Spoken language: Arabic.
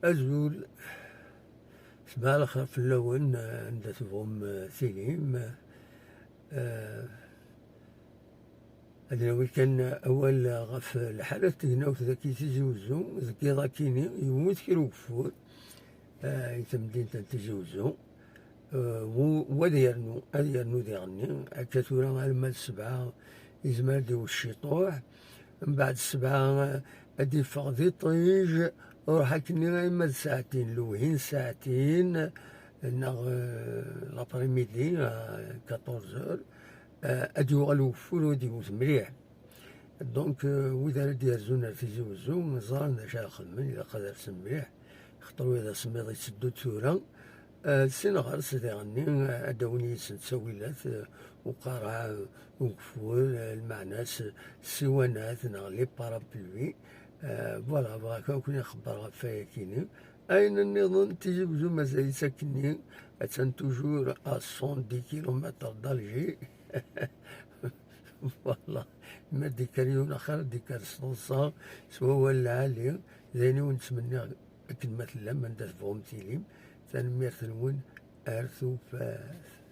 أزول سمع الأخر في اللون عند تبغم سليم. هذا كان أول غف الحالة تقناوت ذاكي تجوزو ذاكي ضاكيني يموت كي الوفور يتمدين تجوزو وهذا يرنو ديغني هكا تورا غا المال السبعة يزمر ديو الشيطوح من بعد السبعة أدي يفغ ذي طيج وروح كني غا ساعتين لوهين ساعتين ناغ لابريميدي 14 أدي يوغل وفور ودي يموت مليح. دونك وإذا راه يرزونا تيزوزو زرنا شحال خدمن إذا قدرت مليح خاطر إذا سميض يتسدو تورا سين غرس ديغني أداوني يسن تساويلات وقرع وكفول المعناس السوانات ناغ لي بارابلوي فوالا بغا كون يخبر غفايا كيني أين النظام تيزوزو مازال يساكني أتسان توجور 110 كيلومتر دالجي فوالا ما ديكاريون آخر ديكار صوصا سوا ولا عالي زيني ونتمنى أكد مثلا من دات فهم تيليم تنمير تنون أرثو فاس.